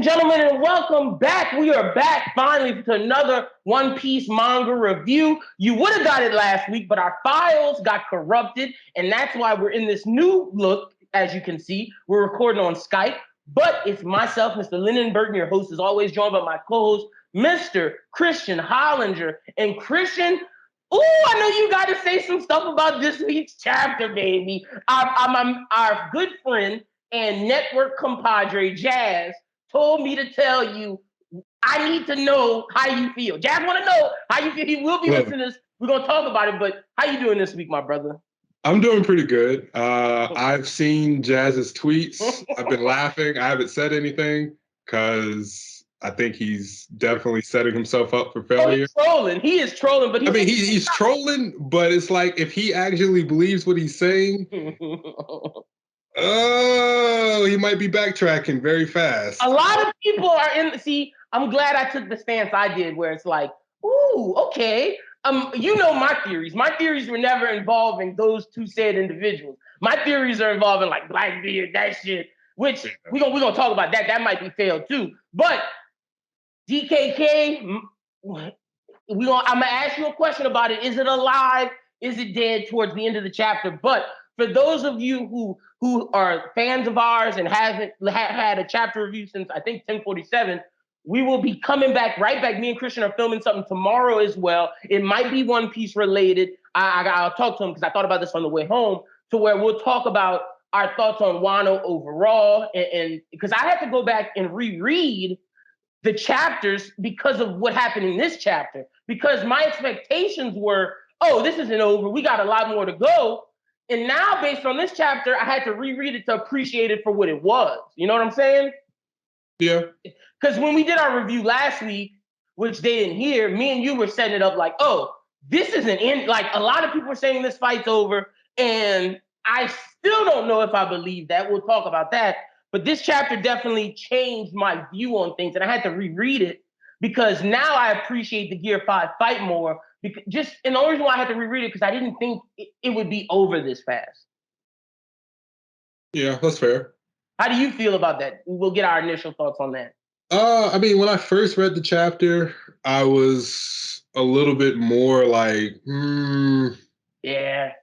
and gentlemen, and welcome back. We are back finally to another One Piece manga review. You would have got it last week, but our files got corrupted, and that's why we're in this new look. As you can see, we're recording on Skype, but it's myself, Mr. Lyn Burton, your host, is always joined by my co-host, Mr. Christian Hollinger. And Christian, I know you got to say some stuff about this week's chapter, baby. Our good friend and network compadre, Jazz, told me to tell you, I need to know how you feel. Jazz want to know how you feel. He will be listening to this. We're going to talk about it, but how you doing this week, my brother? I'm doing pretty good. I've seen Jazz's tweets. I've been laughing. I haven't said anything because I think he's definitely setting himself up for failure. He's trolling. He is trolling, but he's trolling, but it's like if he actually believes what he's saying, he might be backtracking very fast. A lot of people are I'm glad I took the stance I did where it's like, ooh, okay. You know my theories. My theories were never involving those two said individuals. My theories are involving like Blackbeard, that shit, which we're gonna talk about that. That might be failed too. But DKK, I'm gonna ask you a question about it. Is it alive? Is it dead towards the end of the chapter? But for those of you who are fans of ours and haven't had a chapter review since I think 1047, we will be coming back right back. Me and Christian are filming something tomorrow as well. It might be One Piece related. I'll talk to him because I thought about this on the way home, to where we'll talk about our thoughts on Wano overall. And because I had to go back and reread the chapters because of what happened in this chapter. Because my expectations were, this isn't over. We got a lot more to go. And now, based on this chapter, I had to reread it to appreciate it for what it was. You know what I'm saying? Yeah. Because when we did our review last week, which they didn't hear, me and you were setting it up like, this isn't in. Like, a lot of people were saying this fight's over, and I still don't know if I believe that. We'll talk about that. But this chapter definitely changed my view on things, and I had to reread it because now I appreciate the Gear 5 fight more. And the only reason why I had to reread it because I didn't think it would be over this fast. Yeah, that's fair. How do you feel about that? We'll get our initial thoughts on that. When I first read the chapter, I was a little bit more like, yeah.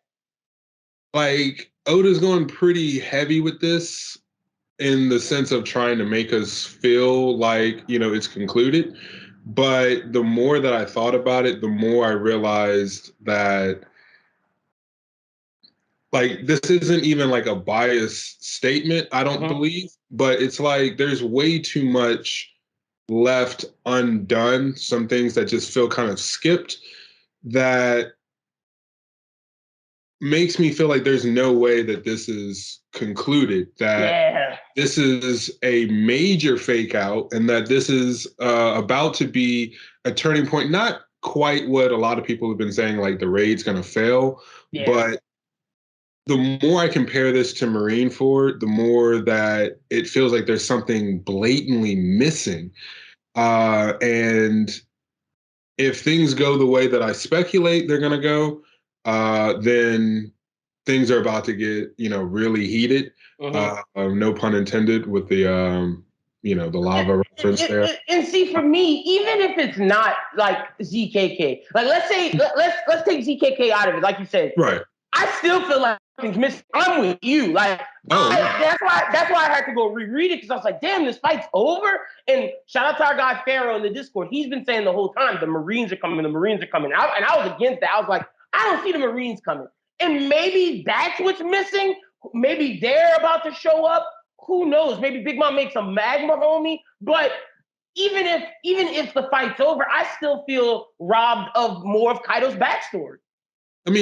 Like, Oda's going pretty heavy with this in the sense of trying to make us feel like, it's concluded. But the more that I thought about it, the more I realized that, like, this isn't even like a biased statement, I don't believe, but it's like there's way too much left undone, some things that just feel kind of skipped, that makes me feel like there's no way that this is concluded, that this is a major fake out, and that this is about to be a turning point. Not quite what a lot of people have been saying, like the raid's going to fail, but the more I compare this to Marineford, the more that it feels like there's something blatantly missing. And if things go the way that I speculate they're going to go, then things are about to get, really heated. No pun intended with the, the lava reference there. And see, for me, even if it's not like ZKK, like let's take ZKK out of it, like you said, right? I still feel like something's missing. I'm with you. Like, that's why I had to go reread it, because I was like, damn, this fight's over. And shout out to our guy Pharaoh in the Discord. He's been saying the whole time, the Marines are coming. And I was against that. I was like, I don't see the Marines coming. And maybe that's what's missing. Maybe they're about to show up. Who knows? Maybe Big Mom makes a magma homie. But even if the fight's over, I still feel robbed of more of Kaido's backstory. When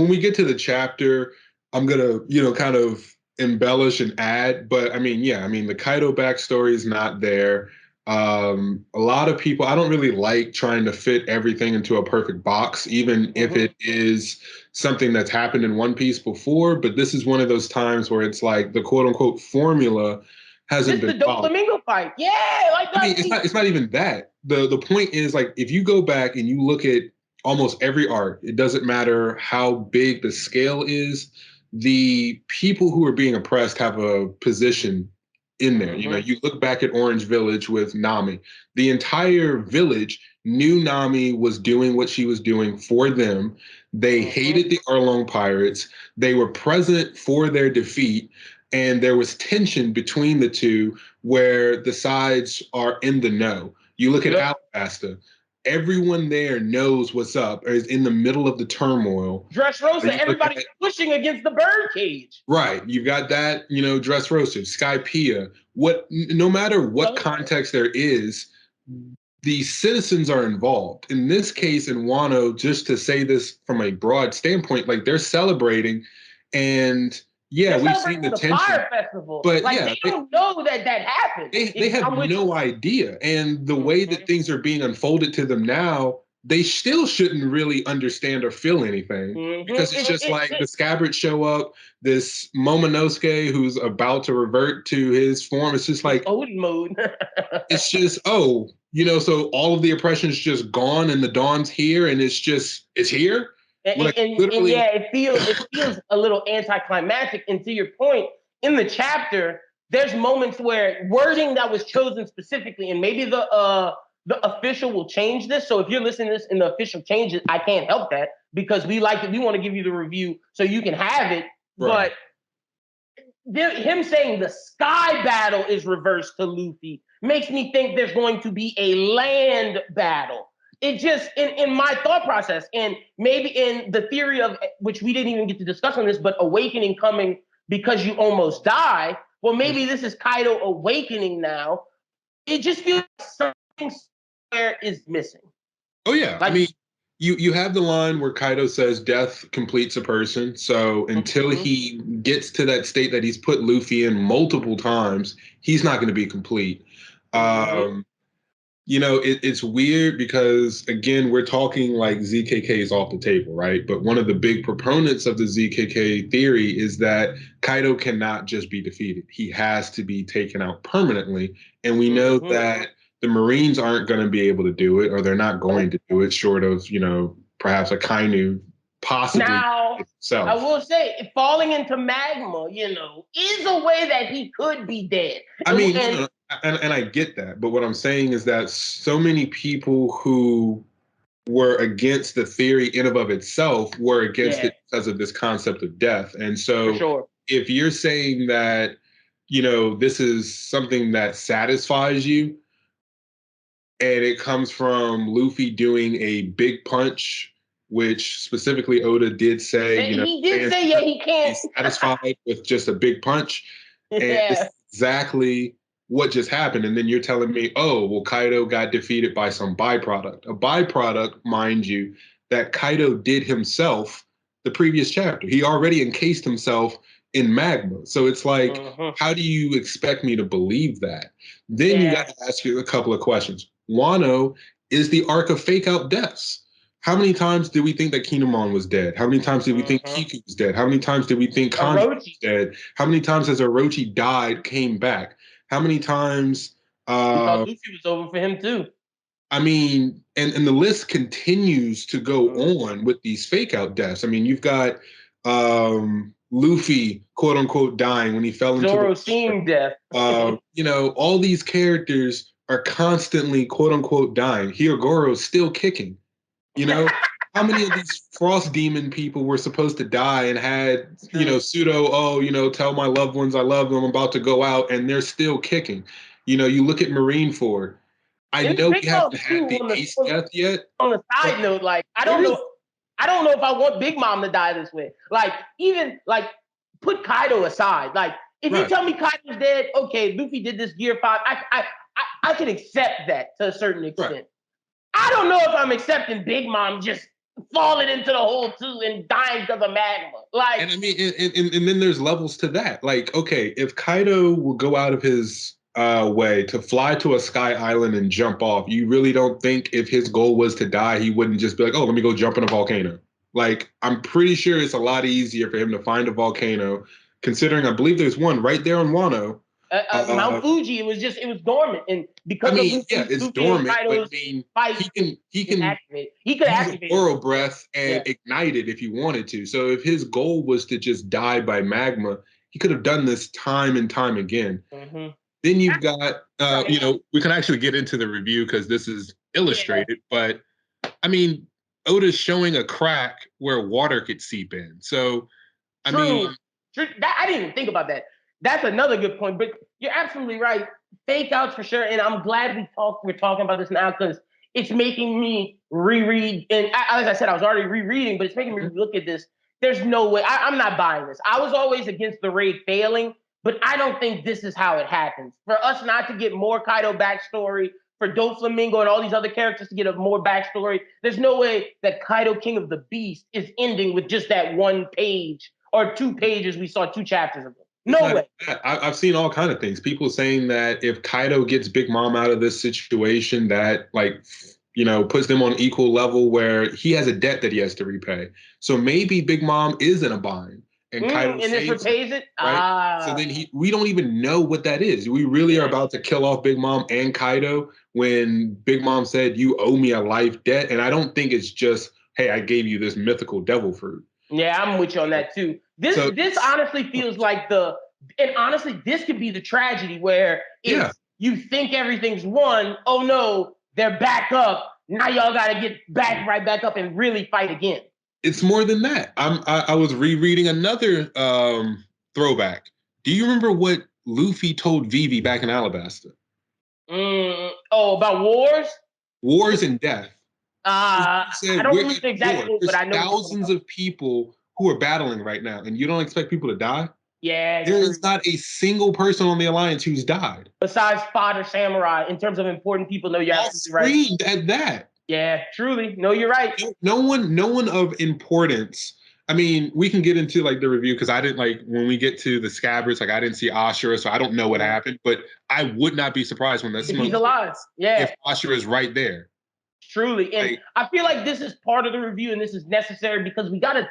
we get to the chapter, I'm gonna, kind of embellish and add, but the Kaido backstory is not there. A lot of people, I don't really like trying to fit everything into a perfect box, even if it is something that's happened in One Piece before. But this is one of those times where it's like the quote unquote formula hasn't been followed. The Flamingo fight. Yeah, like that. It's not even that. The point is, like, if you go back and you look at almost every arc, it doesn't matter how big the scale is, the people who are being oppressed have a position in there. You know, you look back at Orange Village with Nami. The entire village knew Nami was doing what she was doing for them. They hated the Arlong pirates. They were present for their defeat. And there was tension between the two where the sides are in the know. You look at Alabasta. Everyone there knows what's up, or is in the middle of the turmoil. Dressrosa, everybody's pushing against the birdcage. Right. You've got that, you know, Dressrosa, Skypiea. No matter what context there is, the citizens are involved. In this case, in Wano, just to say this from a broad standpoint, like they're celebrating, and we've seen the tension. Fire festival, but like, they don't know that happened. They have no idea, and the way that things are being unfolded to them now, they still shouldn't really understand or feel anything because it's just like the Scabbards show up, this Momonosuke who's about to revert to his form. It's just like Odin mode. It's just, you know, so all of the oppression's just gone and the dawn's here and it's here. It feels a little anticlimactic. And to your point, in the chapter, there's moments where wording that was chosen specifically, and maybe the official will change this. So if you're listening to this and the official changes, I can't help that because we want to give you the review so you can have it. Right. But him saying the sky battle is reversed to Luffy makes me think there's going to be a land battle. It just, in my thought process, and maybe in the theory of, which we didn't even get to discuss on this, but awakening coming because you almost die. Well, maybe this is Kaido awakening now. It just feels like something is missing. Oh, yeah. I mean, you have the line where Kaido says death completes a person. So until he gets to that state that he's put Luffy in multiple times, he's not going to be complete. You know, it's weird because, again, we're talking like ZKK is off the table, right? But one of the big proponents of the ZKK theory is that Kaido cannot just be defeated. He has to be taken out permanently. And we know that the Marines aren't going to be able to do it, or they're not going to do it, short of, you know, perhaps a Kainu possibly. Now, I will say, falling into magma, you know, is a way that he could be dead. I mean, and I get that, but what I'm saying is that so many people who were against the theory in and of itself were against it because of this concept of death. And so if you're saying that, you know, this is something that satisfies you, and it comes from Luffy doing a big punch, which specifically Oda did say, you know, he did say, he can't be satisfied with just a big punch. And it's exactly what just happened. And then you're telling me, oh, well, Kaido got defeated by some byproduct. A byproduct, mind you, that Kaido did himself the previous chapter. He already encased himself in magma. So it's like, how do you expect me to believe that? Then you got to ask you a couple of questions. Wano is the arc of fake out deaths. How many times did we think that Kinemon was dead? How many times did we think Kiku was dead? How many times did we think Kanji was dead? How many times has Orochi died, came back? How many times... Luffy was over for him too. I mean, and the list continues to go on with these fake out deaths. I mean, you've got Luffy, quote unquote, dying when he fell into Zoro seeing death. You know, all these characters are constantly, quote unquote, dying. Hyogoro's still kicking. You know, how many of these Frost Demon people were supposed to die and had, you know, pseudo, you know, tell my loved ones I love them, I'm about to go out, and they're still kicking. You know, you look at Marineford. I know we haven't had the ace death yet. On a side note, like, I don't know if I want Big Mom to die this way. Like, even, like, put Kaido aside. Like, if you tell me Kaido's dead, okay, Luffy did this Gear 5, I can accept that to a certain extent. Right. I don't know if I'm accepting Big Mom just falling into the hole too and dying because of magma. Like, and I mean, and then there's levels to that. Like, okay, if Kaido will go out of his way to fly to a sky island and jump off, you really don't think if his goal was to die, he wouldn't just be like, oh, let me go jump in a volcano? Like, I'm pretty sure it's a lot easier for him to find a volcano, considering I believe there's one right there on Wano. Mount Fuji, it was dormant, and because of it's dormant. But I mean, he can activate. He could activate Oro breath and ignite it if he wanted to. So if his goal was to just die by magma, he could have done this time and time again. Then you've got, we can actually get into the review because this is illustrated, but I mean, Oda's showing a crack where water could seep in. So, I mean, I didn't even think about that. That's another good point, but you're absolutely right. Fake outs for sure, and I'm glad we're talking about this now because it's making me reread. And as I said, I was already rereading, but it's making me look at this. There's no way. I'm not buying this. I was always against the raid failing, but I don't think this is how it happens. For us not to get more Kaido backstory, for Doflamingo and all these other characters to get a more backstory, there's no way that Kaido King of the Beast is ending with just that 1 page or 2 pages we saw 2 chapters of. No way. I've seen all kinds of things. People saying that if Kaido gets Big Mom out of this situation, that puts them on equal level where he has a debt that he has to repay. So maybe Big Mom is in a bind. And Kaido and this repays it? Right? So then we don't even know what that is. We really are about to kill off Big Mom and Kaido when Big Mom said, you owe me a life debt. And I don't think it's just, hey, I gave you this mythical devil fruit. Yeah, I'm with you on that too. This honestly feels like honestly, this could be the tragedy where you think everything's won. Oh no, they're back up. Now y'all got to get right back up and really fight again. It's more than that. I was rereading another throwback. Do you remember what Luffy told Vivi back in Alabasta? About wars? Wars and death. I don't remember the exact quote, but I know thousands of people who are battling right now, and you don't expect people to die? Yeah. There is not a single person on the Alliance who's died. Besides Fodder Samurai, in terms of important people, no, you're absolutely right. At that. Yeah, truly. No, you're right. No one of importance. I mean, we can get into the review because I didn't when we get to the Scabbards, I didn't see Ashura, so I don't know what happened, but I would not be surprised when that's he's alive. Yeah. If Ashura is right there. Truly. And I feel like this is part of the review and this is necessary because we got to,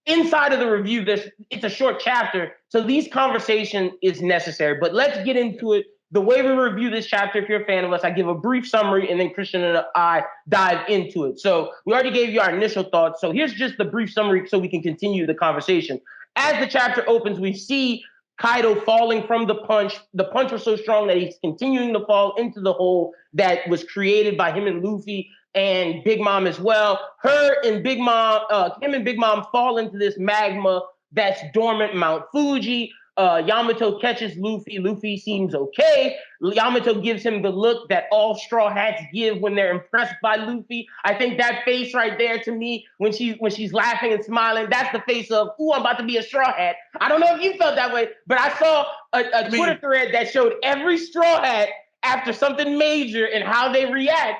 inside of the review, it's a short chapter. So these conversation is necessary, but let's get into it. The way we review this chapter, if you're a fan of us, I give a brief summary and then Christian and I dive into it. So we already gave you our initial thoughts. So here's just the brief summary so we can continue the conversation. As the chapter opens, we see Kaido falling from the punch. The punch was so strong that he's continuing to fall into the hole that was created by him and Luffy and Big Mom as well. Him and Big Mom fall into this magma that's dormant Mount Fuji. Yamato catches Luffy. Luffy seems okay. Yamato gives him the look that all Straw Hats give when they're impressed by Luffy. I think that face right there to me, when she's laughing and smiling, that's the face of, ooh, I'm about to be a Straw Hat. I don't know if you felt that way, but I saw a Twitter thread that showed every Straw Hat after something major and how they react.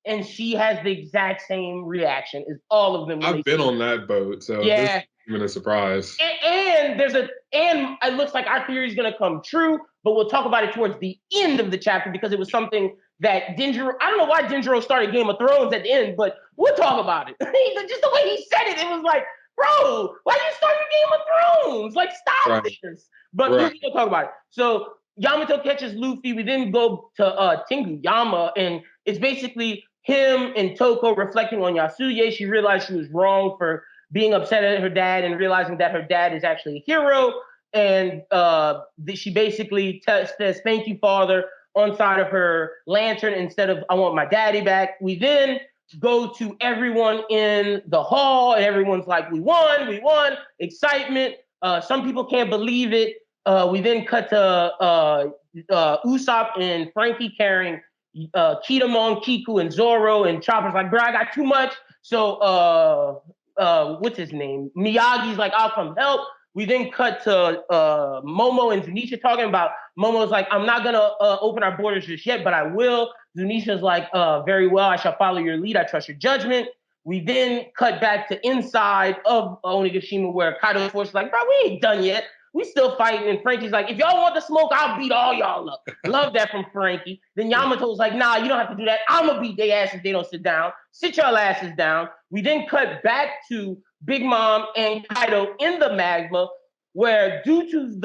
And she has the exact same reaction as all of them. I've been on that boat, so yeah. This isn't even a surprise. And it looks like our theory is going to come true, but we'll talk about it towards the end of the chapter because it was something that Denjiro, I don't know why Denjiro started Game of Thrones at the end, but we'll talk about it. Just the way he said it, it was like, bro, why you starting Game of Thrones? Like, stop this. But we'll talk about it. So Yamato catches Luffy. We then go to Tengu-Yama, and it's basically him and Toko reflecting on Yasuye. She realized she was wrong for being upset at her dad and realizing that her dad is actually a hero. And she basically says, thank you, father, on side of her lantern instead of, I want my daddy back. We then go to everyone in the hall and everyone's like, we won, excitement. Some people can't believe it. We then cut to Usopp and Frankie carrying Kitamon, Kiku, and Zoro, and Chopper's like, bro, I got too much. So what's his name? Miyagi's like, I'll come help. We then cut to Momo and Zunisha talking about, Momo's like, I'm not going to open our borders just yet, but I will. Zunisha's like, very well, I shall follow your lead. I trust your judgment. We then cut back to inside of Onigashima where Kaido Force is like, bro, we ain't done yet. We still fighting. And Frankie's like, if y'all want the smoke, I'll beat all y'all up. Love that from Frankie. Then Yamato's like, nah, you don't have to do that. I'm going to beat their asses if they don't sit down. Sit y'all asses down. We then cut back to Big Mom and Kaido in the magma, where due to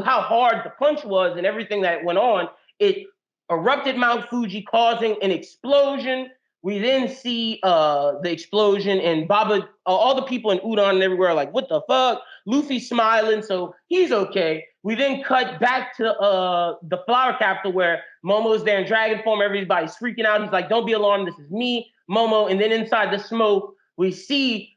how hard the punch was and everything that went on, it erupted Mount Fuji, causing an explosion. We then see the explosion and Baba, all the people in Udon and everywhere are like, what the fuck? Luffy's smiling, so he's okay. We then cut back to the flower capital where Momo's there in dragon form. Everybody's freaking out. He's like, don't be alarmed. This is me, Momo. And then inside the smoke, we see,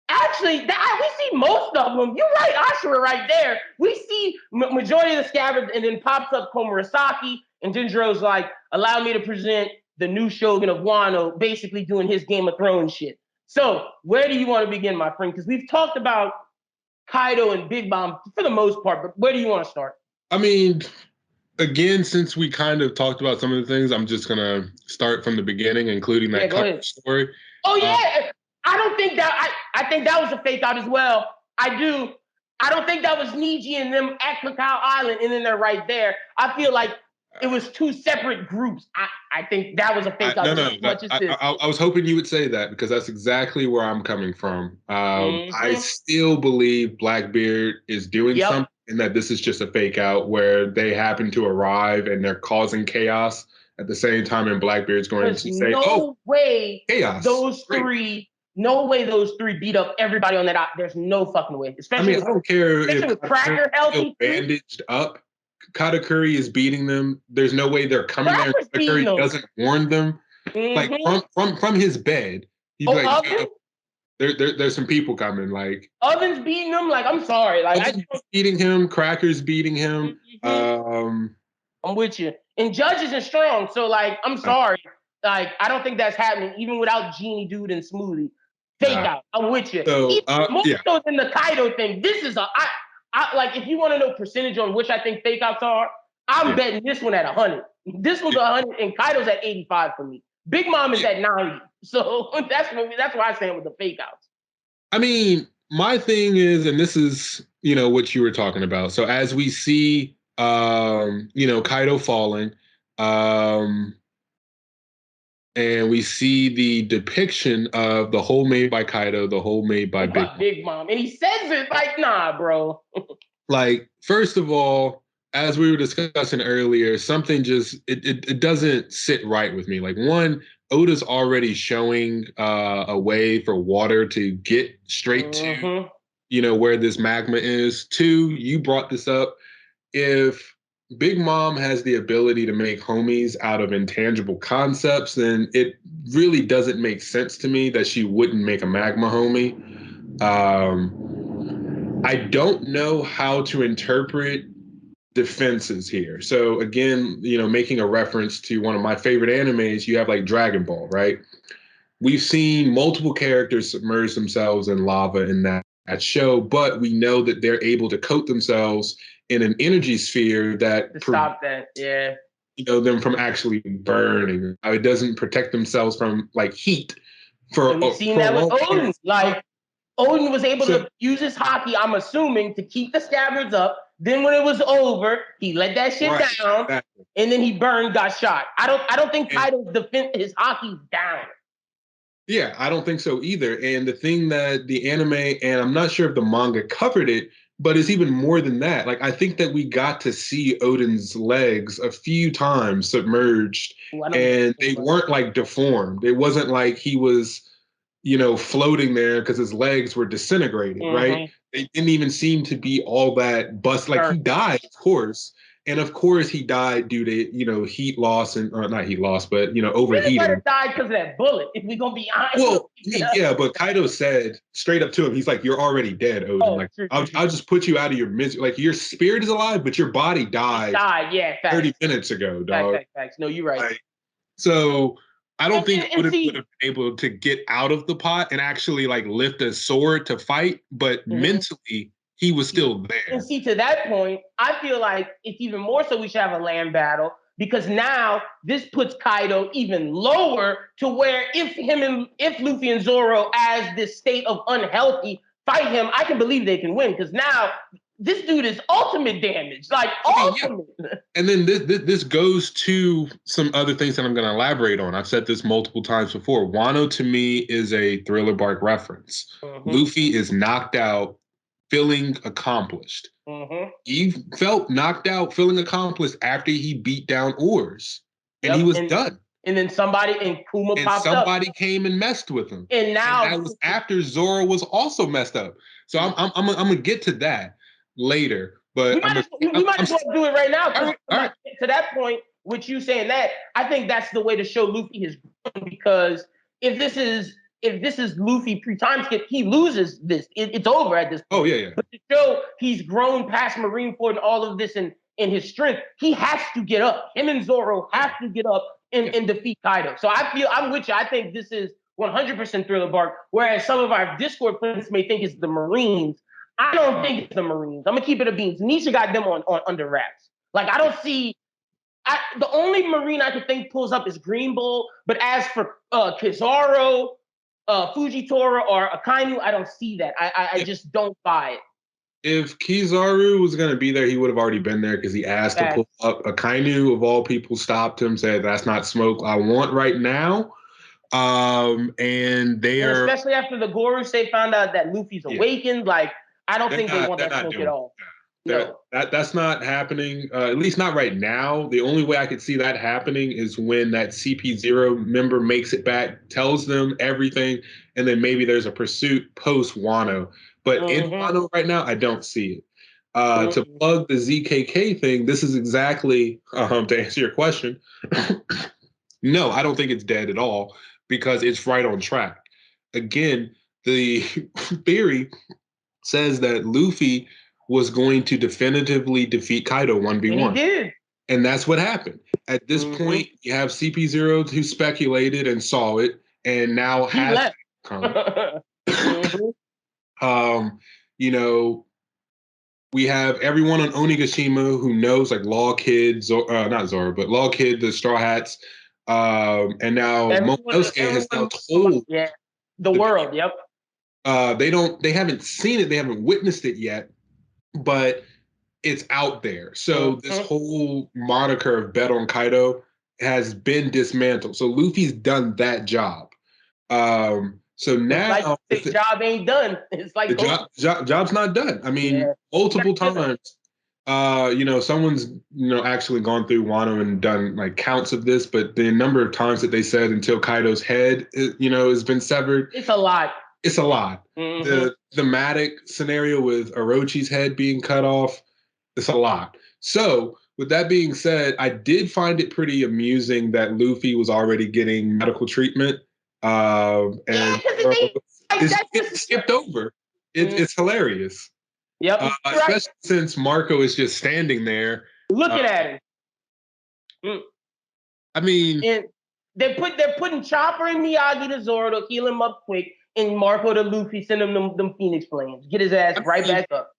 actually, we see most of them. You're right, Ashura right there. We see majority of the scabbards, and then pops up Komurasaki, and Denjiro's like, allow me to present the new Shogun of Wano, basically doing his Game of Thrones shit. So where do you want to begin, my friend? Because we've talked about Kaido and Big Mom for the most part, but where do you want to start? I mean, again, since we kind of talked about some of the things, I'm just gonna start from the beginning, including that cover story. Oh yeah, I don't think that. I think that was a fake out as well. I do. I don't think that was Niji and them at Cacao Island, and then they're right there. I feel like it was two separate groups. I think that was a fake out as much as this. I was hoping you would say that because that's exactly where I'm coming from. I still believe Blackbeard is doing something, and that this is just a fake out where they happen to arrive and they're causing chaos at the same time, and Blackbeard's going to say, no way chaos. No way those three beat up everybody on that island. There's no fucking way. Especially I don't care if Cracker healthy bandaged up. Katakuri is beating them. There's no way they're coming there. Katakuri doesn't warn them. Like from his bed, he's like, there's some people coming. Like Oven's beating him. Like, I'm sorry. Like beating him. Cracker's beating him. I'm with you. And Judge isn't strong, so like, I'm sorry. Like, I don't think that's happening, even without Genie Dude and Smoothie. Fake out. I'm with you. So, more so than the Kaido thing. This is I like, if you want to know percentage on which I think fake outs are, I'm betting this one at 100. This one's 100, and Kaido's at 85 for me. Big Mom is at 90. So that's why I stand with the fake outs. I mean, my thing is, and this is, what you were talking about. So as we see, Kaido falling, and we see the depiction of the hole made by Kaido, the hole made by Big Mom. And he says it like, nah, bro. Like, first of all, as we were discussing earlier, something just, it doesn't sit right with me. Like, one, Oda's already showing a way for water to get straight to, where this magma is. Two, you brought this up. If Big Mom has the ability to make homies out of intangible concepts, then it really doesn't make sense to me that she wouldn't make a magma homie. I don't know how to interpret defenses here. So again, making a reference to one of my favorite animes, you have like Dragon Ball, right? We've seen multiple characters submerge themselves in lava in that show, but we know that they're able to coat themselves in an energy sphere that stop that, them from actually burning. It doesn't protect themselves from like heat. We've seen that with Odin. Like Odin was able to use his haki, I'm assuming, to keep the scabbards up. Then when it was over, he let that shit down, and then he burned, got shot. I don't think Kaido's his haki's down. Yeah, I don't think so either. And the thing that the anime, and I'm not sure if the manga covered it, but it's even more than that. Like, I think that we got to see Odin's legs a few times submerged, and they weren't like deformed. It wasn't like he was, floating there because his legs were disintegrating, right? They didn't even seem to be all that bust. Like, he died, of course. And of course he died due to, heat loss and, or not heat loss, but, overheating. He died because of that bullet, if we're going to be honest. Well, yeah, but Kaido said straight up to him, he's like, you're already dead, Odin. I'll just put you out of your misery. Like, your spirit is alive, but your body died. 30 minutes ago, dog. Facts. No, you're right. Like, so I don't think Odin would have been able to get out of the pot and actually, like, lift a sword to fight, but mentally, he was still there. And see, to that point, I feel like it's even more so we should have a land battle, because now this puts Kaido even lower to where if Luffy and Zoro, as this state of unhealthy, fight him, I can believe they can win, because now this dude is ultimate damage, like ultimate. Yeah. And then this goes to some other things that I'm going to elaborate on. I've said this multiple times before. Wano to me is a Thriller Bark reference. Luffy is knocked out, feeling accomplished. He felt knocked out, feeling accomplished after he beat down Oars, and he was done. And then somebody Kuma popped up. Somebody came and messed with him. And now that was after Zoro was also messed up. So I'm gonna get to that later. But we might as well do it right now. Right. To that point, with you saying that, I think that's the way to show Luffy has grown, because if this is Luffy pre-time skip, he loses this. It's over at this point. Oh, yeah. But to show he's grown past Marineford and all of this in his strength, he has to get up. Him and Zoro have to get up and defeat Kaido. So I'm with you. I think this is 100% Thriller Bark, whereas some of our Discord friends may think it's the Marines. I don't think it's the Marines. I'm going to keep it a beans. Nisha got them on under wraps. Like, I don't see... the only Marine I could think pulls up is Green Bull, but as for Kizaru, Fujitora, or Akainu, I don't see that. I just don't buy it. If Kizaru was going to be there, he would have already been there, because he asked to pull up. Akainu, of all people, stopped him, said, that's not smoke I want right now. And especially after the Gorosei found out that Luffy's awakened, like, I don't think they want that smoke at all. No. That's not happening, at least not right now. The only way I could see that happening is when that CP0 member makes it back, tells them everything, and then maybe there's a pursuit post Wano. But in Wano right now, I don't see it. To plug the ZKK thing, this is exactly, to answer your question, no, I don't think it's dead at all, because it's right on track. Again, the theory says that Luffy was going to definitively defeat Kaido 1v1. And he did. And that's what happened. At this point, you have CP0 who speculated and saw it, and now has come. We have everyone on Onigashima who knows, like Law Kid, not Zoro, but Law Kid, the Straw Hats, and now Momonosuke has now told the world. Yep. They haven't seen it, they haven't witnessed it yet, but it's out there. So this whole moniker of bet on Kaido has been dismantled. So Luffy's done that job. So now the job ain't done. It's like the job's not done. I mean, multiple times. Someone's actually gone through Wano and done like counts of this, but the number of times that they said until Kaido's head, has been severed. It's a lot. It's a lot. The thematic scenario with Orochi's head being cut off, it's a lot. So, with that being said, I did find it pretty amusing that Luffy was already getting medical treatment, and it's skipped over. It's hilarious. Yep. Especially since Marco is just standing there looking at him. I mean, and they're putting Chopper and Miyagi to Zoro to heal him up quick, and Marco to Luffy, send him them Phoenix Flames, get his ass back up.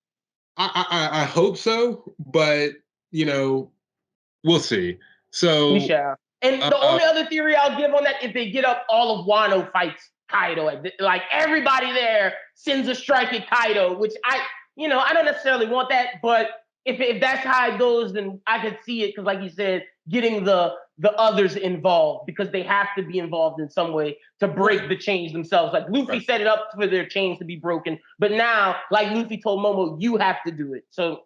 I hope so, but we'll see. So we shall. And the only other theory I'll give on that, if they get up all of Wano fights Kaido, like everybody there sends a strike at Kaido, which I don't necessarily want that, but if that's how it goes, then I could see it, because like you said, getting the others involved, because they have to be involved in some way to break the chains themselves. Like Luffy set it up for their chains to be broken, but now, like Luffy told Momo, you have to do it. So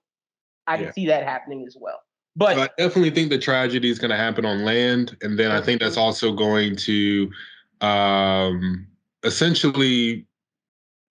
I can see that happening as well. But I definitely think the tragedy is going to happen on land, and then I think that's also going to essentially,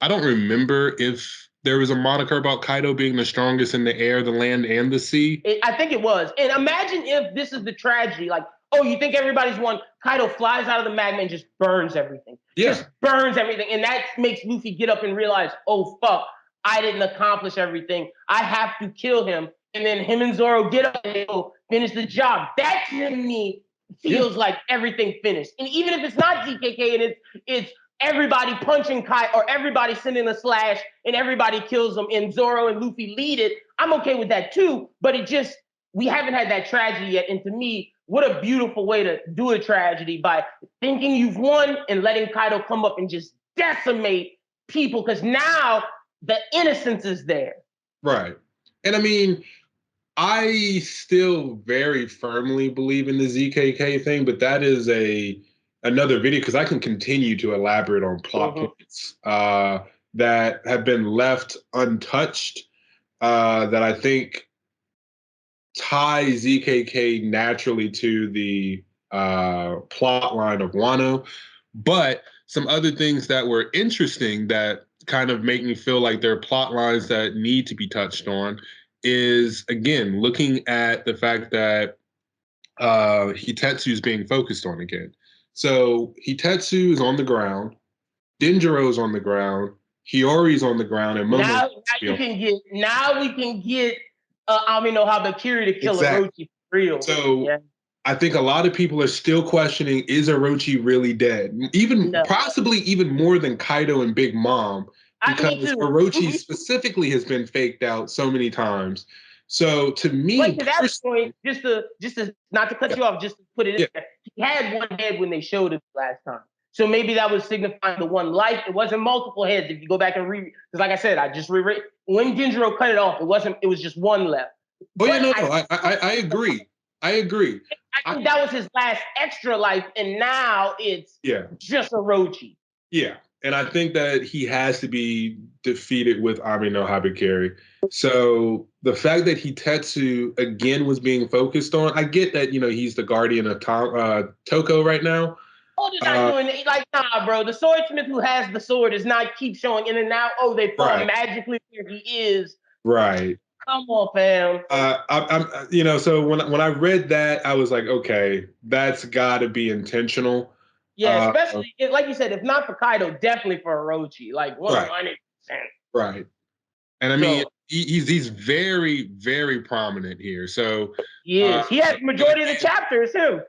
I don't remember if there was a moniker about Kaido being the strongest in the air, the land, and the sea. I think it was. And imagine if this is the tragedy. Like, you think everybody's won. Kaido flies out of the magma and just burns everything. Yeah. Just burns everything. And that makes Luffy get up and realize, oh, fuck, I didn't accomplish everything. I have to kill him. And then him and Zoro get up and go finish the job. That, to me, feels like everything finished. And even if it's not ZKK and it's everybody punching Kai, or everybody sending a slash and everybody kills them and Zoro and Luffy lead it, I'm okay with that too. But we haven't had that tragedy yet. And to me, what a beautiful way to do a tragedy, by thinking you've won and letting Kaido come up and just decimate people, because now the innocence is there. Right. And I mean, I still very firmly believe in the ZKK thing, but that is another video, because I can continue to elaborate on plot points that have been left untouched, that I think tie ZKK naturally to the plot line of Wano. But some other things that were interesting that kind of make me feel like there are plot lines that need to be touched on is, again, looking at the fact that Hitetsu is being focused on again. So Hitetsu is on the ground, Denjiro is on the ground, Hiyori's on the ground, and Momo. Now we can get Amino Habakiri to kill Orochi for real. So I think a lot of people are still questioning, is Orochi really dead? Possibly even more than Kaido and Big Mom, because Orochi specifically has been faked out so many times. So to me, to that point, just to not to cut you off, just to put it in there, he had one head when they showed it last time. So maybe that was signifying the one life. It wasn't multiple heads. If you go back and read, because like I said, I just reread when Denjiro cut it off. It was just one left. I agree. I think that was his last extra life, and now it's just Orochi. Yeah. And I think that he has to be defeated with Ami no Habakiri. So the fact that Hitetsu again was being focused on, I get that, he's the guardian of Toko right now. They're not doing it. Like, nah, bro. The swordsmith who has the sword does not keep showing in and out. Oh, they fall magically where he is. Right. Come on, fam. So when I read that, I was like, okay, that's got to be intentional. Yeah, especially like you said, if not for Kaido, definitely for Orochi, like 100%. Right. And I mean, he's very, very prominent here. So he is. He has the majority of the chapters too.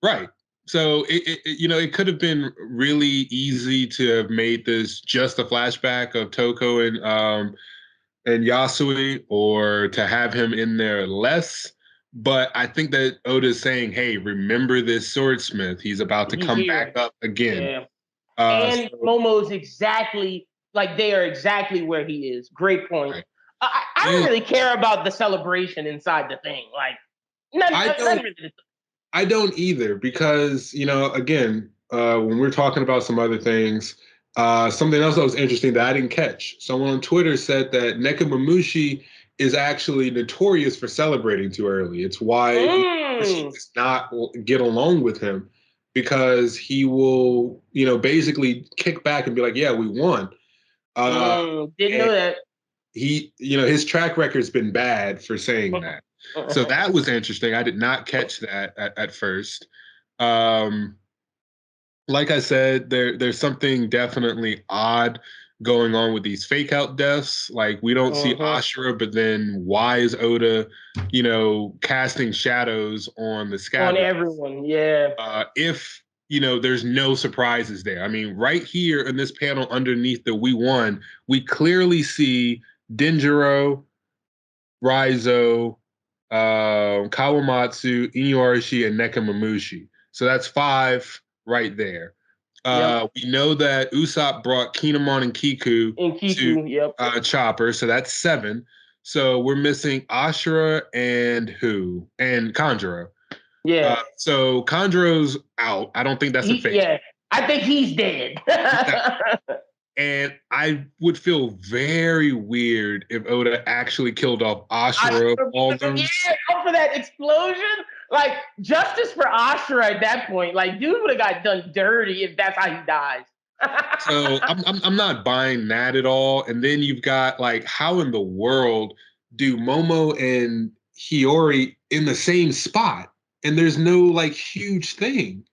Right. So it could have been really easy to have made this just a flashback of Toko and Yasui, or to have him in there less. But I think that Oda's saying, hey, remember this swordsmith. He's about to come back up again. Yeah. And Momo's exactly, like, they are exactly where he is. Great point. Right. I don't really care about the celebration inside the thing. Like, I don't either, because, again, when we're talking about some other things, something else that was interesting that I didn't catch. Someone on Twitter said that Nekomamushi is actually notorious for celebrating too early. It's why he does not get along with him, because he will, basically kick back and be like, yeah, we won. Didn't know that. He, his track record's been bad for saying that. So that was interesting. I did not catch that at first. Like I said, there's something definitely odd going on with these fake out deaths. Like, we don't see Ashura, but then why is Oda, casting shadows on the scabbard? On everyone, yeah. If there's no surprises there. I mean, right here in this panel underneath the "We won," we clearly see Denjiro, Raizo, Kawamatsu, Inuarashi, and Nekomamushi. So that's 5 right there. We know that Usopp brought Kinemon and Kiku to Chopper, so that's 7. So we're missing Ashura and who? And Kanjuro. Yeah. So Kanjuro's out. I don't think that's a fake. Yeah, I think he's dead. And I would feel very weird if Oda actually killed off Ashura. Yeah, go for that explosion. Like, justice for Ashura at that point. Like, dude would have got done dirty if that's how he dies. So I'm not buying that at all. And then you've got, like, how in the world do Momo and Hiyori in the same spot? And there's no, like, huge thing.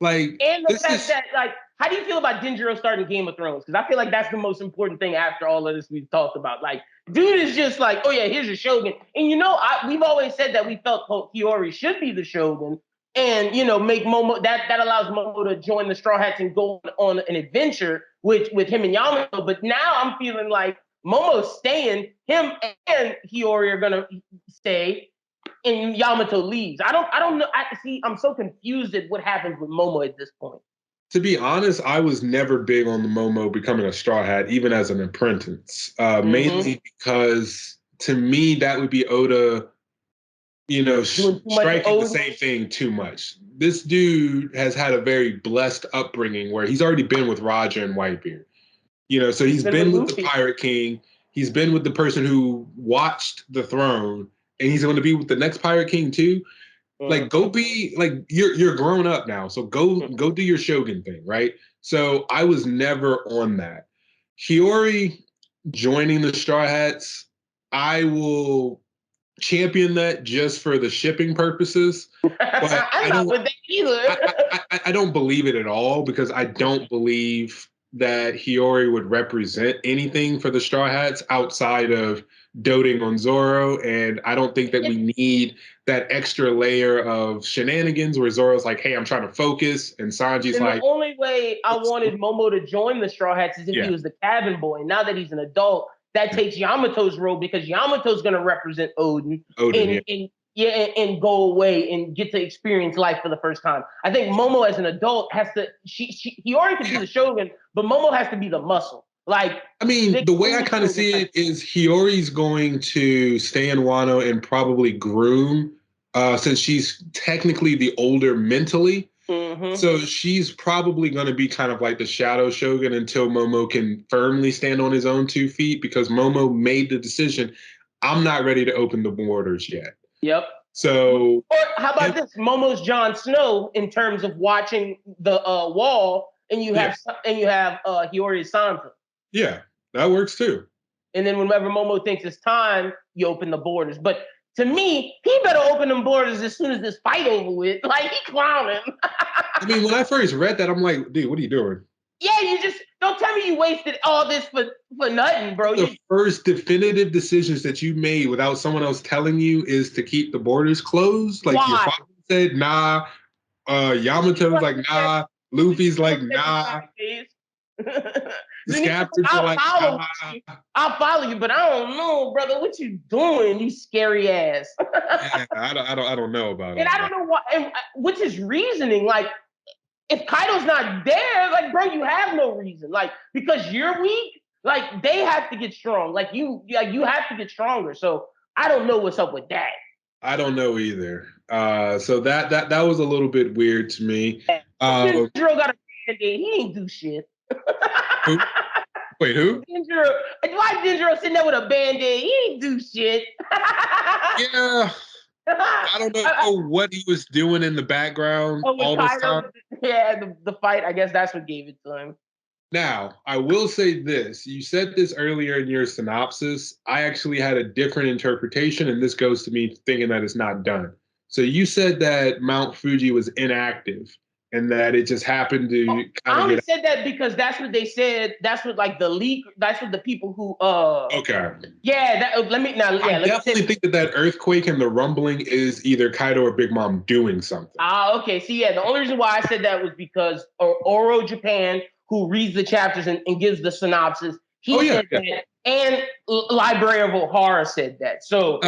Like, and the fact that, like, how do you feel about Denjiro starting Game of Thrones? Because I feel like that's the most important thing after all of this we've talked about. Like, dude is just like, oh yeah, here's your shogun. And we've always said that we felt Hiyori should be the shogun, and make Momo that allows Momo to join the Straw Hats and go on an adventure with him and Yamato. But now I'm feeling like Momo's staying, him and Hiyori are gonna stay, and Yamato leaves. I don't know. I'm so confused at what happens with Momo at this point. To be honest, I was never big on the Momo becoming a Straw Hat, even as an apprentice, mainly because, to me, that would be Oda, striking the same thing too much. This dude has had a very blessed upbringing where he's already been with Roger and Whitebeard. So he's been with the Pirate King. He's been with the person who watched the throne, and he's going to be with the next Pirate King too. Like, go be, like, you're grown up now, so go do your shogun thing, right? So I was never on that. Hiyori joining the Straw Hats, I will champion that just for the shipping purposes. But I'm not with that either. I don't believe it at all because I don't believe that Hiyori would represent anything for the Straw Hats outside of doting on Zoro, and I don't think that we need that extra layer of shenanigans where Zoro's like, "Hey, I'm trying to focus," and Sanji's and like, "The only way I wanted Momo to join the Straw Hats is if he was the cabin boy. Now that he's an adult, that takes Yamato's role because Yamato's going to represent Odin and go away and get to experience life for the first time. I think Momo as an adult has to. He already can be the Shogun, but Momo has to be the muscle. Like, I mean, the way I kind of see it is Hiyori's going to stay in Wano and probably groom, since she's technically the older mentally. Mm-hmm. So she's probably going to be kind of like the shadow shogun until Momo can firmly stand on his own 2 feet, because Momo made the decision, I'm not ready to open the borders yet. Yep. So, or how about this? Momo's Jon Snow in terms of watching the wall, and you have Hiyori's Sansa. Yeah, that works too. And then whenever Momo thinks it's time, you open the borders. But to me, he better open them borders as soon as this fight over with. Like, he clowning. I mean, when I first read that, I'm like, dude, what are you doing? Yeah, you just don't tell me you wasted all this for nothing, bro. The first definitive decisions that you made without someone else telling you is to keep the borders closed. Like, your father said, nah. Yamato's like, nah. Luffy's like, nah. The captains are like, I'll follow you, but I don't know, brother. What you doing, you scary ass? Yeah, I don't know about it. And I don't know why. And what's his reasoning? Like, if Kaido's not there, like, bro, you have no reason. Like, because you're weak, like, they have to get strong. Like, you have to get stronger. So I don't know what's up with that. I don't know either. So that was a little bit weird to me. Denjiro got a band-aid. He ain't do shit. Who? Wait, who? Denjiro. Why Denjiro sitting there with a band-aid? He ain't do shit. Yeah. I don't know what he was doing in the background all this time. Yeah, the fight, I guess that's what gave it to him. Now, I will say this. You said this earlier in your synopsis. I actually had a different interpretation, and this goes to me thinking that it's not done. So you said that Mount Fuji was inactive and that it just happened to I only said that because that's what they said. That's what, like, the leak, that's what the people who Okay. Yeah, I definitely think that earthquake and the rumbling is either Kaido or Big Mom doing something. Okay. See, yeah, the only reason why I said that was because Oro Japan, who reads the chapters and gives the synopsis, he said that, and Library of O'Hara said that. So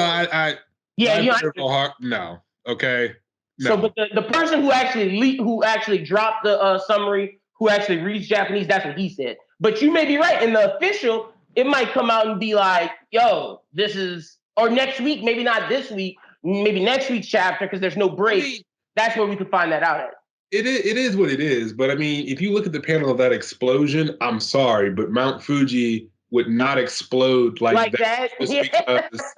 no. Okay. No. So, but the person who actually dropped the summary, who actually reads Japanese, that's what he said. But you may be right. In the official, it might come out and be like, "Yo, this is," or next week, maybe not this week, maybe next week's chapter because there's no break. I mean, that's where we could find that out at. It is what it is. But I mean, if you look at the panel of that explosion, I'm sorry, but Mount Fuji would not explode like that. Just because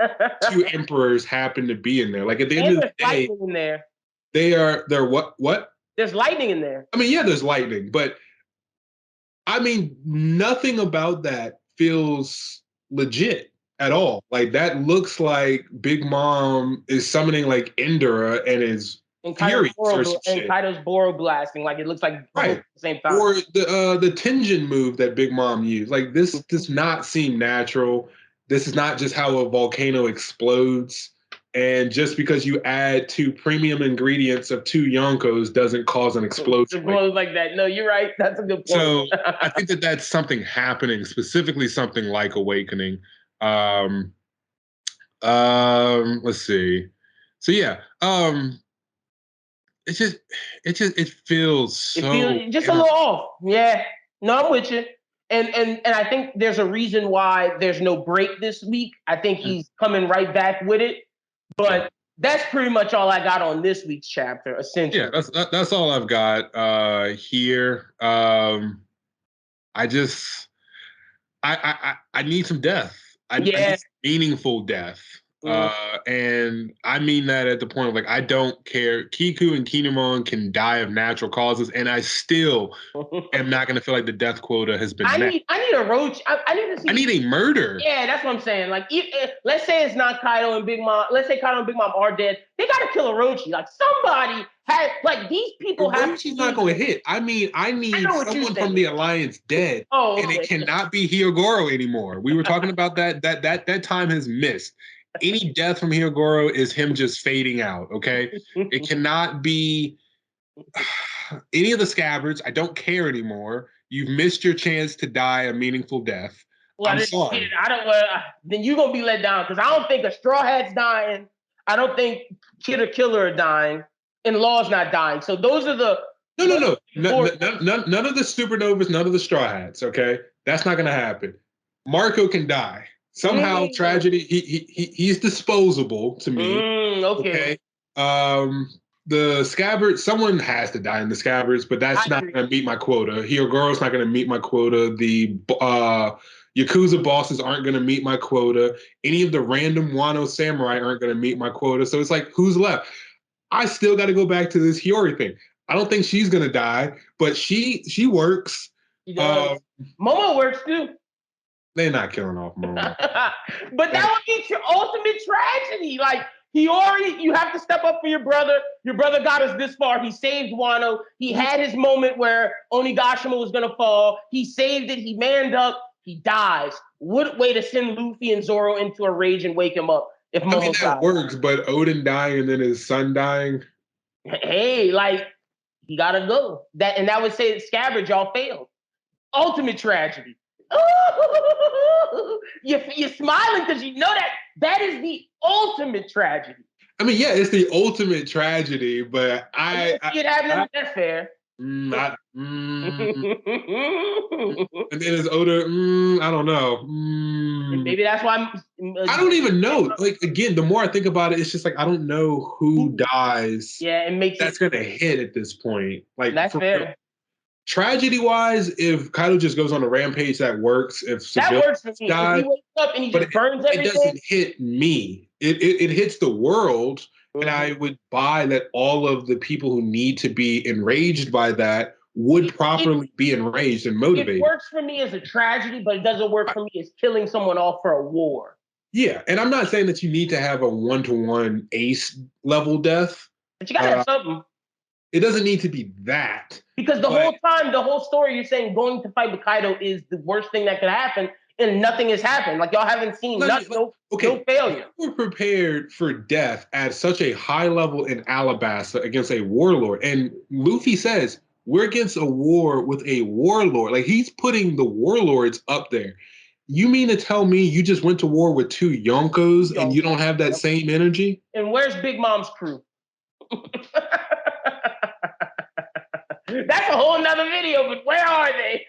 2 emperors happen to be in there. Like, at the end of the day, in there. They're what? There's lightning in there. I mean, yeah, there's lightning, but I mean, nothing about that feels legit at all. Like, that looks like Big Mom is summoning like Indra and is furious or some shit. And Kaido's Boro blasting, like, it looks like right at the same time. Or the Tenjin move that Big Mom used. Like, this does not seem natural. This is not just how a volcano explodes. And just because you add 2 premium ingredients of 2 Yonkos doesn't cause an explosion. Explodes like that. No, you're right. That's a good point. So I think that that's something happening, specifically something like Awakening. Let's see. So yeah, it feels so. It feels just a little off. Yeah. No, I'm with you. And I think there's a reason why there's no break this week. I think he's coming right back with it. But that's pretty much all I got on this week's chapter, essentially. Yeah, that's all I've got here. I need some death. I need meaningful death. And I mean that at the point of like, I don't care. Kiku and Kinemon can die of natural causes, and I still am not going to feel like the death quota has been met. I need a roach. I need to see. I need a murder. Yeah, that's what I'm saying. Like, let's say it's not Kaido and Big Mom. Let's say Kaido and Big Mom are dead. They got to kill Orochi. Like, somebody has, like, these people have. Orochi's not going to hit. I mean, I need someone from the Alliance dead. Oh, okay. And it cannot be Hyogoro anymore. We were talking about that. That time has missed. Any death from Hyogoro is him just fading out, okay? It cannot be any of the scabbards. I don't care anymore. You've missed your chance to die a meaningful death. Well, I'm sorry. Then you're going to be let down, because I don't think a Straw Hat's dying. I don't think Kid or Killer are dying. And Law's not dying. So those are the... No. None of the Supernovas, none of the Straw Hats, okay? That's not going to happen. Marco can die. Somehow, tragedy, he's disposable to me. Okay. The Scabbards, someone has to die in the Scabbards, but that's not going to meet my quota. Hyogoro's not going to meet my quota. The Yakuza bosses aren't going to meet my quota. Any of the random Wano samurai aren't going to meet my quota. So it's like, who's left? I still got to go back to this Hiyori thing. I don't think she's going to die, but she works. She does. Momo works too. They're not killing off Momo. But that would be your ultimate tragedy. Like, Hiyori, you have to step up for your brother. Your brother got us this far. He saved Wano. He had his moment where Onigashima was going to fall. He saved it. He manned up. He dies. What way to send Luffy and Zoro into a rage and wake him up if Momo dies? That works, but Odin dying and then his son dying? Hey, like, he got to go. That would say that Scabbard, y'all failed. Ultimate tragedy. You're smiling because you know that is the ultimate tragedy. I mean, yeah, it's the ultimate tragedy, but that's fair. And then it's Oda. I don't know. Maybe that's why I don't even know. Like, again, the more I think about it, it's just like I don't know who dies. Yeah, it makes that's gonna hit at this point. Like, that's fair. Tragedy-wise, if Kaido just goes on a rampage, that works. If that works for me. If he wakes up and he just burns everything, it doesn't hit me. It hits the world, and I would buy that all of the people who need to be enraged by that would properly be enraged and motivated. It works for me as a tragedy, but it doesn't work for me as killing someone off for a war. Yeah, and I'm not saying that you need to have a 1-to-1 ace level death, but you gotta have something. It doesn't need to be that. Because the whole story, you're saying going to fight with Kaido is the worst thing that could happen, and nothing has happened. Like, y'all haven't seen no failure. We're prepared for death at such a high level in Alabasta against a warlord. And Luffy says, we're against a war with a warlord. Like, he's putting the warlords up there. You mean to tell me you just went to war with 2 Yonkos and you don't have that same energy? And where's Big Mom's crew? That's a whole nother video, but where are they?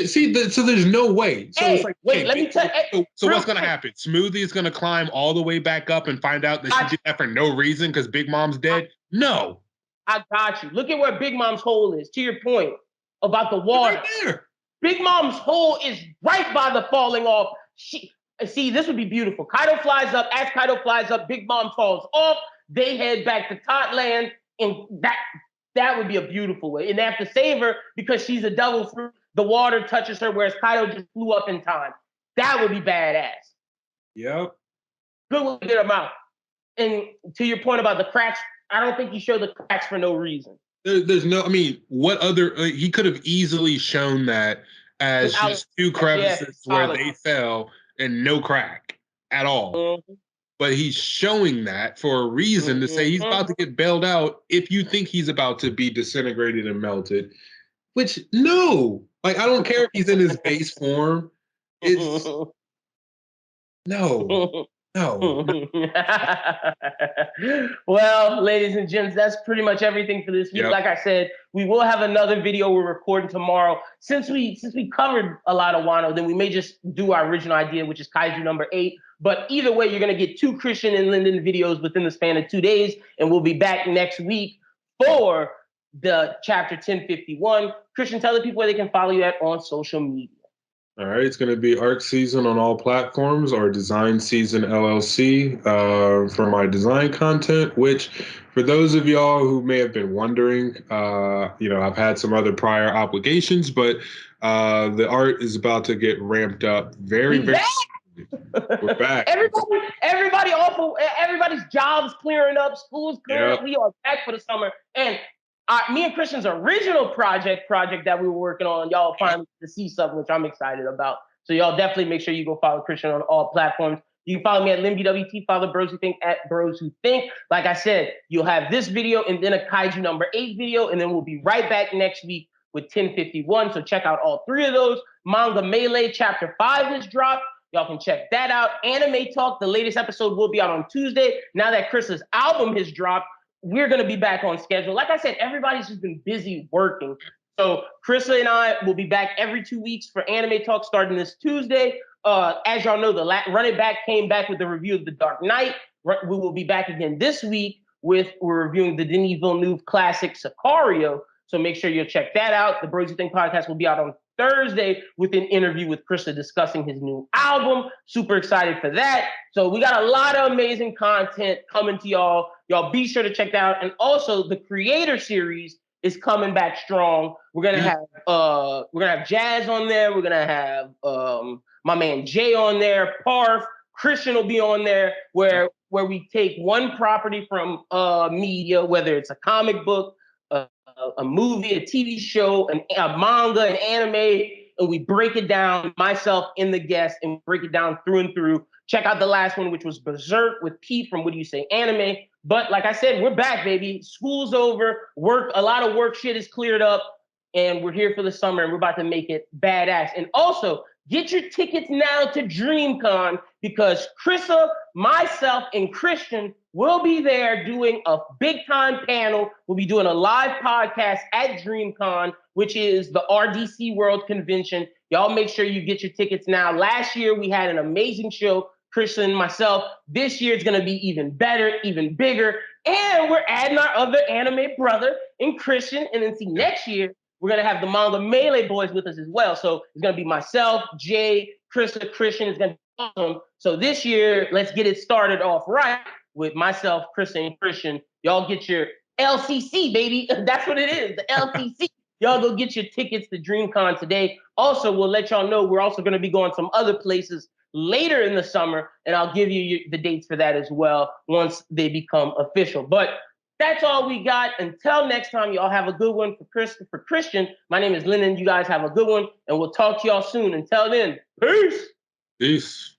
So there's no way. So hey, it's like, wait, let me tell you. So what's going to happen? Smoothie is going to climb all the way back up and find out that she did that for no reason because Big Mom's dead? No. I got you. Look at where Big Mom's hole is, to your point about the water. Right there. Big Mom's hole is right by the falling off. See, this would be beautiful. Kaido flies up. As Kaido flies up, Big Mom falls off. They head back to Totland, and that would be a beautiful way. And they have to save her because she's a devil fruit. The water touches her, whereas Kaido just flew up in time. That would be badass. Yep. Good way to get them out. And to your point about the cracks, I don't think you show the cracks for no reason. There's no, I mean, what other, he could have easily shown that as just 2 crevices where they fell and no crack at all. Mm-hmm. But he's showing that for a reason to say he's about to get bailed out if you think he's about to be disintegrated and melted. Which, no. Like, I don't care if he's in his base form. It's... No. Well, ladies and gents, that's pretty much everything for this week. Yep. Like I said, we will have another video we're recording tomorrow. Since we covered a lot of Wano, then we may just do our original idea, which is Kaiju number 8. But either way, you're going to get 2 Christian and Lyndon videos within the span of 2 days, and we'll be back next week for the chapter 1051. Christian, tell the people where they can follow you at on social media. All right, it's going to be Arc Season on all platforms, or Design Season LLC for my design content, which for those of y'all who may have been wondering, I've had some other prior obligations, but the art is about to get ramped up very soon. We're back. Everybody's jobs clearing up, school's clearing up. We are back for the summer. And me and Christian's original project that we were working on, y'all finally to see something, which I'm excited about. So y'all definitely make sure you go follow Christian on all platforms. You can follow me at LynBWT, follow Bros Who Think at Bros Who Think. Like I said, you'll have this video and then a Kaiju number 8 video, and then we'll be right back next week with 1051. So check out all 3 of those. Manga Melee Chapter 5 has dropped. Y'all can check that out. Anime Talk, the latest episode will be out on Tuesday. Now that Chris's album has dropped, we're going to be back on schedule. Like I said, everybody's just been busy working. So Krista and I will be back every 2 weeks for Anime Talk starting this Tuesday. As y'all know, the Run It Back came back with the review of The Dark Knight. We will be back again this week we're reviewing the Denis Villeneuve classic Sicario. So make sure you'll check that out. The Bros Who Think podcast will be out on Thursday with an interview with Krista discussing his new album. Super excited for that. So we got a lot of amazing content coming to y'all. Y'all be sure to check that out. And also the Creator Series is coming back strong. We're gonna have Jazz on there. We're gonna have my man Jay on there. Parf, Christian will be on there, where we take one property from media, whether it's a comic book, a movie, a TV show, a manga, an anime, and we break it down, myself and the guest, and break it down through and through. Check out the last one, which was Berserk with Pete from What Do You Say Anime. But like I said, we're back, baby. School's over. A lot of work shit is cleared up, and we're here for the summer, and we're about to make it badass. And also, get your tickets now to DreamCon, because Krissa, myself, and Christian will be there doing a big-time panel. We'll be doing a live podcast at DreamCon, which is the RDC World Convention. Y'all make sure you get your tickets now. Last year, we had an amazing show, Christian and myself. This year, it's going to be even better, even bigger. And we're adding our other anime brother in Christian. And then next year, we're going to have the Manga Melee boys with us as well. So it's going to be myself, Jay, Krista, Christian. It's going to be awesome. So this year, let's get it started off right with myself, Krista, and Christian. Y'all get your LCC, baby. That's what it is, the LCC. Y'all go get your tickets to DreamCon today. Also, we'll let y'all know we're also going to be going some other places later in the summer, and I'll give you the dates for that as well once they become official. But that's all we got. Until next time, y'all have a good one. For Christian, my name is Lyn. You guys have a good one, and we'll talk to y'all soon. Until then, peace. Peace.